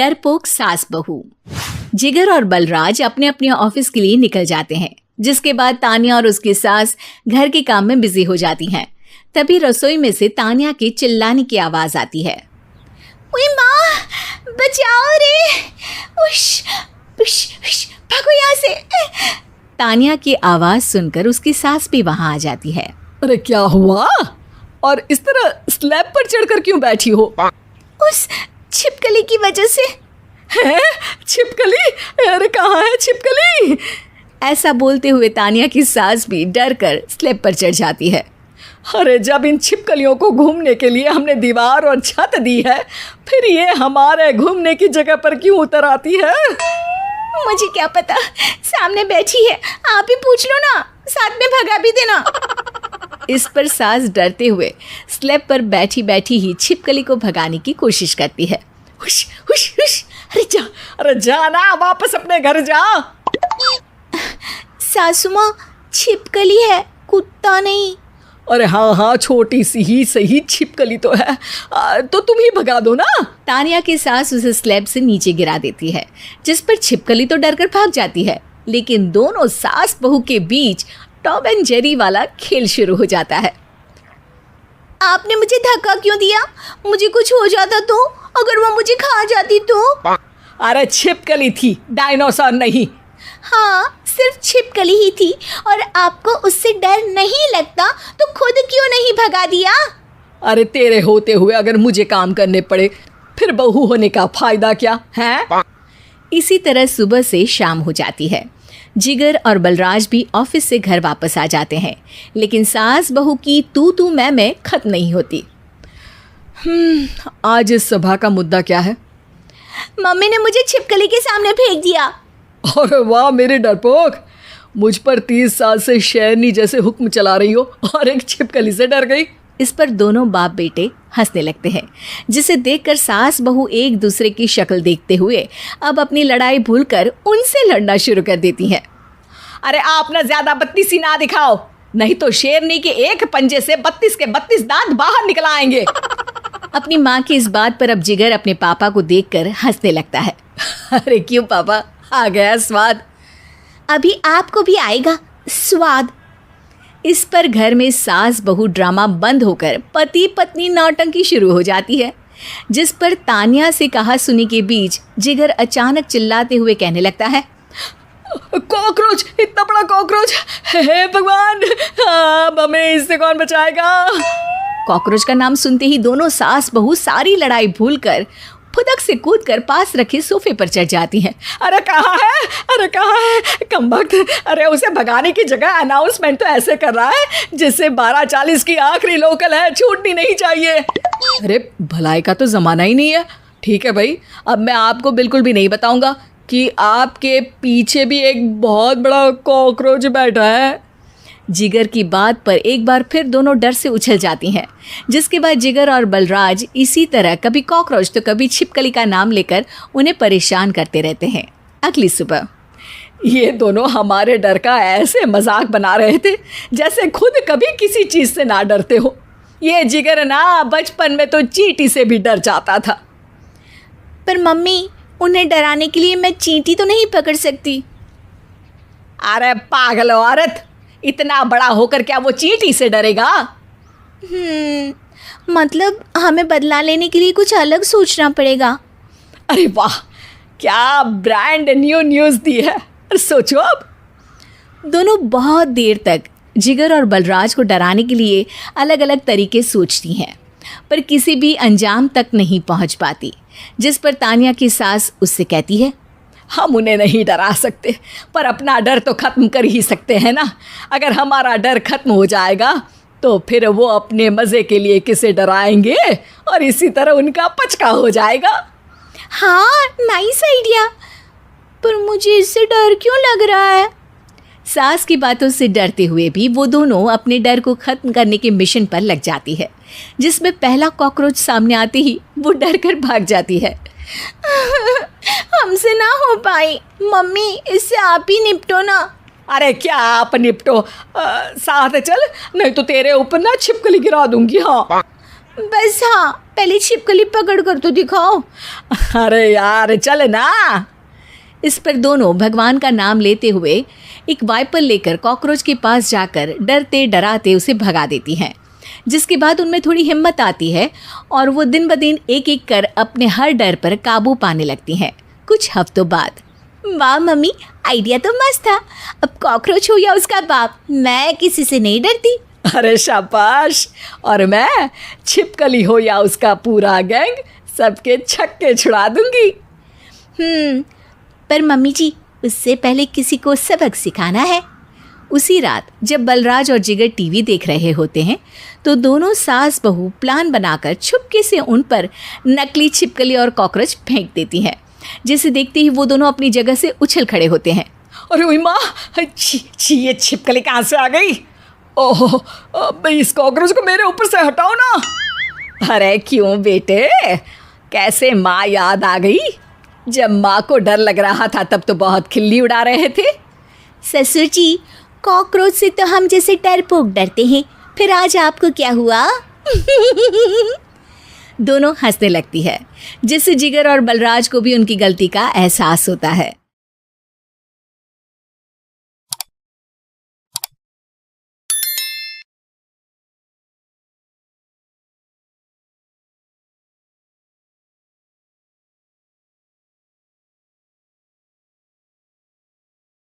डरपोक सास बहू। जिगर और बलराज अपने अपने ऑफिस के लिए निकल जाते हैं, जिसके बाद तान्या और उसकी सास घर के काम में बिजी हो जाती हैं। तभी रसोई में से तान्या के चिल्लाने की आवाज आती है। ओए माँ, बचाओ रे, उश, उश, उश, भागो यहाँ से। तान्या की आवाज सुनकर उसकी सास भी वहां आ जाती है। अरे क्या हुआ? और इस तरह स्लैब पर चढ़कर क्यों बैठी हो? उस छिपकली की वजह से। है? छिपकली? अरे कहाँ है छिपकली? ऐसा बोलते हुए तान्या की सास भी डर कर स्लैब पर चढ़ जाती है। अरे जब इन छिपकलियों को घूमने के लिए हमने दीवार और छत दी है, फिर ये हमारे घूमने की जगह पर क्यों उतर आती है? मुझे क्या पता, सामने बैठी है, आप ही पूछ लो ना, साथ में भगा भी देना। इस पर सास डरते हुए स्लैब पर बैठी बैठी ही छिपकली को भगाने की कोशिश करती है। हुश, हुश, हुश, अरे जा ना, वापस अपने घर जा। सासू माँ, छिपकली है, कुत्ता नहीं। अरे हाँ, छोटी सी ही सही छिपकली तो है, तो तुम ही भगा दो ना। तान्या की सास उसे स्लैब से नीचे गिरा देती है, जिस पर छिपकली तो डरकर भाग जाती है। लेकिन दोनों सास बहू के बीच टॉम एंड जेरी वाला खेल शुरू हो जाता है। आपने मुझे धक्का क्यों दिया? मुझे कुछ हो जाता तो? अगर वो मुझे खा जाती तो? अरे छिपकली थी, डायनासोर नहीं। हाँ, सिर्फ छिपकली ही थी, और आपको उससे डर नहीं लगता तो खुद क्यों नहीं भगा दिया? अरे तेरे होते हुए अगर मुझे काम करने पड़े, फिर बहू होने का फायदा क्या है? इसी तरह सुबह से शाम हो जाती है। जिगर और बलराज भी ऑफिस से घर वापस आ जाते हैं, लेकिन सास बहू की तू मैं खत्म नहीं होती। आज इस सभा का मुद्दा क्या है? मम्मी ने मुझे छिपकली के सामने फेंक दिया। अरे वाह मेरे डरपोक, मुझ पर 30 साल से शेरनी जैसे हुक्म चला रही हो और एक छिपकली से डर गई। इस पर दोनों बाप बेटे हंसने लगते हैं, जिसे देखकर सास बहू एक दूसरे की शक्ल देखते हुए अब अपनी लड़ाई भूलकर उनसे लड़ना शुरू कर देती हैं। अरे आप ना ज्यादा बत्तीसी ना दिखाओ, नहीं तो शेरनी के एक पंजे से 32 के 32 दांत बाहर निकल आएंगे। अपनी माँ की इस बात पर अब जिगर अपने पापा को देखकर हंसने लगता है। अरे क्यों पापा, आ गया स्वाद। अभी आपको भी आएगा स्वाद। इस पर घर में सास बहू ड्रामा बंद होकर पति पत्नी नौटंकी शुरू हो जाती है, जिस पर तान्या से कहा सुनी के बीच जिगर अचानक चिल्लाते हुए कहने लगता है। कॉकरोच, इतना बड़ा कॉकरोच, हे भगवान, अब हमें इससे कौन बचाएगा? कॉकरोच का नाम सुनते ही दोनों सास बहू सारी लड़ाई भूलकर फुदक से कूदकर पास रखे सोफे पर चढ़ जाती हैं। अरे कहाँ है, अरे कहाँ है कमबख्त? अरे उसे भगाने की जगह अनाउंसमेंट तो ऐसे कर रहा है जिससे 12:40 की आखिरी लोकल है, छूटनी नहीं चाहिए। अरे भलाई का तो ज़माना ही नहीं है। ठीक है भाई, अब मैं आपको बिल्कुल भी नहीं बताऊंगा कि आपके पीछे भी एक बहुत बड़ा कॉकरोच बैठा है। जिगर की बात पर एक बार फिर दोनों डर से उछल जाती हैं, जिसके बाद जिगर और बलराज इसी तरह कभी कॉकरोच तो कभी छिपकली का नाम लेकर उन्हें परेशान करते रहते हैं। अगली सुबह ये दोनों हमारे डर का ऐसे मजाक बना रहे थे जैसे खुद कभी किसी चीज़ से ना डरते हो। ये जिगर ना बचपन में तो चींटी से भी डर जाता था। पर मम्मी, उन्हें डराने के लिए मैं चींटी तो नहीं पकड़ सकती। अरे पागल औरत, इतना बड़ा होकर क्या वो चींटी से डरेगा? मतलब हमें बदला लेने के लिए कुछ अलग सोचना पड़ेगा। अरे वाह, क्या ब्रांड न्यू न्यूज़ दी है। सोचो अब। दोनों बहुत देर तक जिगर और बलराज को डराने के लिए अलग अलग तरीके सोचती हैं, पर किसी भी अंजाम तक नहीं पहुंच पाती, जिस पर तान्या की सास उससे कहती है। हम उन्हें नहीं डरा सकते, पर अपना डर तो ख़त्म कर ही सकते हैं ना। अगर हमारा डर ख़त्म हो जाएगा तो फिर वो अपने मज़े के लिए किसे डराएंगे और इसी तरह उनका पचका हो जाएगा। हाँ, नाइस आइडिया, पर मुझे इससे डर क्यों लग रहा है? सास की बातों से डरते हुए भी वो दोनों अपने डर को ख़त्म करने के मिशन पर लग जाती है, जिसमें पहला कॉकरोच सामने आते ही वो डर कर भाग जाती है। हमसे ना हो पाई मम्मी, इससे आप ही निपटो ना। अरे क्या आप निपटो, साथ चल, नहीं तो तेरे ऊपर ना छिपकली गिरा दूंगी। हाँ, बस हाँ, पहले छिपकली पकड़ कर तो दिखाओ। अरे यार चल ना। इस पर दोनों भगवान का नाम लेते हुए एक वाइपर लेकर कॉकरोच के पास जाकर डरते डराते उसे भगा देती हैं, जिसके बाद उनमें थोड़ी हिम्मत आती है और वो दिन ब दिन एक एक कर अपने हर डर पर काबू पाने लगती हैं। कुछ हफ्तों बाद, वाह मम्मी, आइडिया तो मस्त था। अब कॉकरोच हो या उसका बाप, मैं किसी से नहीं डरती। अरे शाबाश। और मैं छिपकली हो या उसका पूरा गैंग, सबके छक्के छुड़ा दूंगी। पर मम्मी जी, उससे पहले किसी को सबक सिखाना है। उसी रात जब बलराज और जिगर टीवी देख रहे होते हैं तो दोनों सास बहू प्लान बनाकर छुपके से उन पर नकली छिपकली और कॉकरोच फेंक देती हैं, जिसे देखते ही वो दोनों अपनी जगह से उछल खड़े होते हैं। अरे ओए माँ, छी ये छिपकली कहाँ से आ गई? ओह, अब इस कॉकरोच को मेरे ऊपर से हटाओ ना। अरे क्यों बेटे, कैसे माँ याद आ गई? जब माँ को डर लग रहा था तब तो बहुत खिल्ली उड़ा रहे थे। ससुर जी, कॉकरोच से तो हम जैसे डरपोक डरते हैं, फिर आज आपको क्या हुआ? दोनों हंसने लगती है, जिससे जिगर और बलराज को भी उनकी गलती का एहसास होता है।